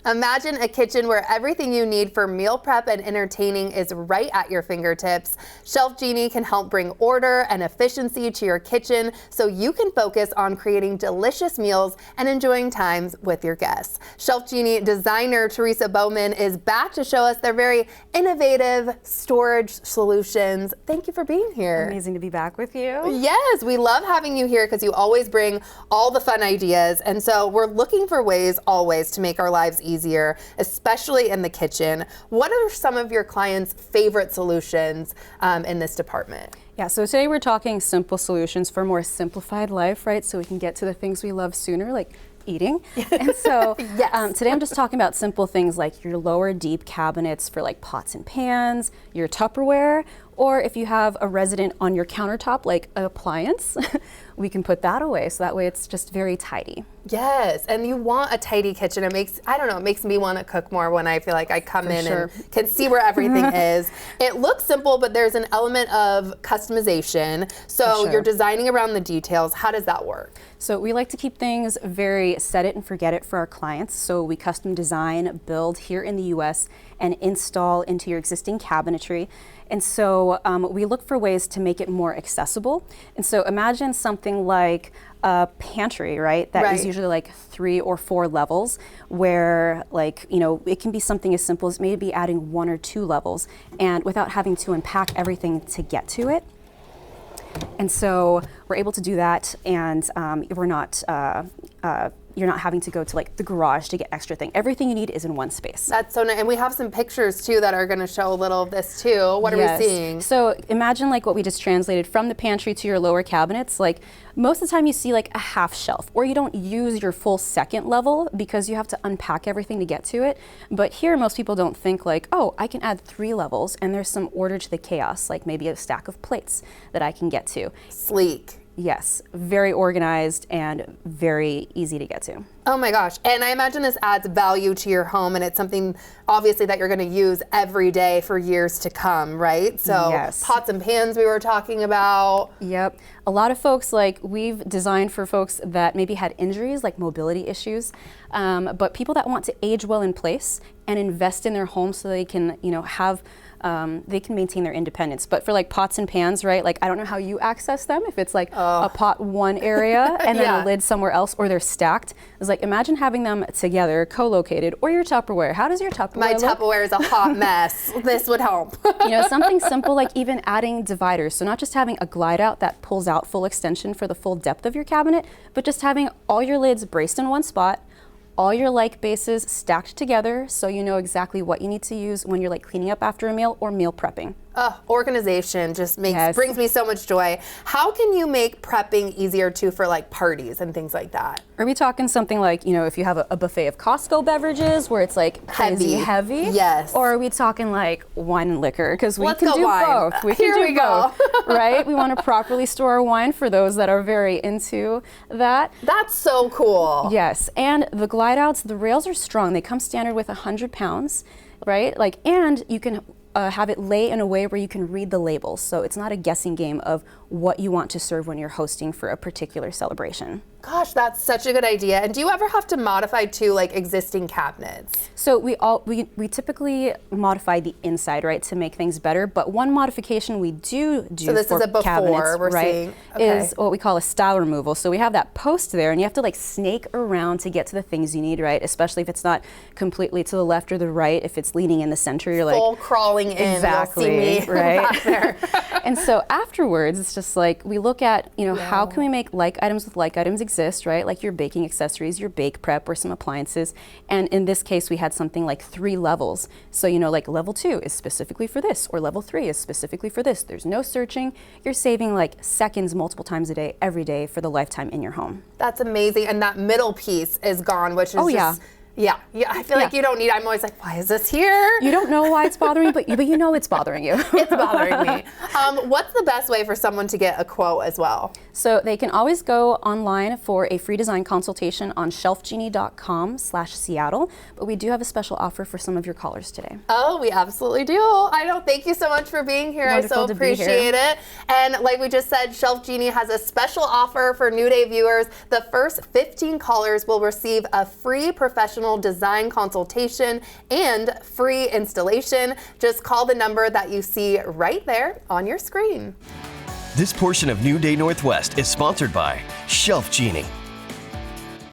Imagine a kitchen where everything you need for meal prep and entertaining is right at your fingertips. ShelfGenie can help bring order and efficiency to your kitchen so you can focus on creating delicious meals and enjoying times with your guests. ShelfGenie designer Teresa Bowman is back to show us their very innovative storage solutions. Thank you for being here. Amazing to be back with you. Yes, we love having you here because you always bring all the fun ideas. And so we're looking for ways always to make our lives easier, especially in the kitchen. What are some of your clients' favorite solutions in this department? Yeah, so today we're talking simple solutions for a more simplified life, right? So we can get to the things we love sooner, like eating. And so Yes. Today I'm just talking about simple things like your lower deep cabinets for like pots and pans, your Tupperware, or if you have a resident on your countertop, like an appliance, we can put that away. So that way it's just very tidy. Yes, and you want a tidy kitchen. It makes, I don't know, it makes me want to cook more when I feel like I come in and can see where everything is. It looks simple, but there's an element of customization. So you're designing around the details. How does that work? So we like to keep things very set it and forget it for our clients. So we custom design, build here in the US, and install into your existing cabinetry. And so we look for ways to make it more accessible. And so imagine something like a pantry, right? That is usually like 3 or 4 levels, where like, you know, it can be something as simple as maybe adding 1 or 2 levels and without having to unpack everything to get to it. And so we're able to do that, and we're not you're not having to go to like the garage to get extra thing. Everything you need is in one space. That's so nice. And we have some pictures too that are going to show a little of this too. What are we seeing? So imagine like what we just translated from the pantry to your lower cabinets. Like most of the time you see like a half shelf, or you don't use your full second level because you have to unpack everything to get to it. But here most people don't think like, oh, I can add 3 levels and there's some order to the chaos, like maybe a stack of plates that I can get to. Sleek. Yes, very organized and very easy to get to. Oh my gosh, and I imagine this adds value to your home, and it's something obviously that you're going to use every day for years to come, right? So pots and pans we were talking about. Yep, a lot of folks, like we've designed for folks that maybe had injuries like mobility issues, but people that want to age well in place and invest in their home so they can, you know, have they can maintain their independence. But for like pots and pans, right? Like I don't know how you access them, if it's like a pot one area and then a lid somewhere else, or they're stacked. It's like imagine having them together, co-located, or your Tupperware. How does your Tupperware My look? Tupperware is a hot mess. This would help. You know, something simple like even adding dividers. So not just having a glide out that pulls out full extension for the full depth of your cabinet, but just having all your lids braced in one spot, all your like bases stacked together so you know exactly what you need to use when you're like cleaning up after a meal or meal prepping. Organization just brings me so much joy. How can you make prepping easier too for like parties and things like that? Are we talking something like, you know, if you have a buffet of Costco beverages where it's like crazy heavy? Yes. Or are we talking like wine and liquor? Because we can do both. Here we go. Right? We want to properly store our wine for those that are very into that. That's so cool. Yes, and the glide outs, the rails are strong. They come standard with 100 pounds, right? Like, and you can have it lay in a way where you can read the labels. So it's not a guessing game of what you want to serve when you're hosting for a particular celebration. Gosh, that's such a good idea. And do you ever have to modify too, like existing cabinets? So we typically modify the inside, right, to make things better. But one modification we do so this for is a before cabinets, we're right, seeing. is what we call a style removal. So we have that post there, and you have to like snake around to get to the things you need, right? Especially if it's not completely to the left or the right. If it's leaning in the center, you're like full crawling in. Exactly, you'll see me right? back there. And so afterwards, it's just like we look at, you know, how can we make like items with like items exist, right? Like your baking accessories, your bake prep, or some appliances. And in this case, we had something like 3 levels. So, you know, like level 2 is specifically for this, or level 3 is specifically for this. There's no searching. You're saving like seconds multiple times a day, every day for the lifetime in your home. That's amazing. And that middle piece is gone, which is Yeah, I feel like you don't need, I'm always like, why is this here? You don't know why it's bothering you, but you know it's bothering you. It's bothering me. What's the best way for someone to get a quote as well? So they can always go online for a free design consultation on shelfgenie.com/Seattle, but we do have a special offer for some of your callers today. Oh, we absolutely do. I know, thank you so much for being here. Wonderful I so appreciate it. And like we just said, ShelfGenie has a special offer for New Day viewers. The first 15 callers will receive a free professional professional design consultation and free installation. Just call the number that you see right there on your screen. This portion of New Day Northwest is sponsored by ShelfGenie.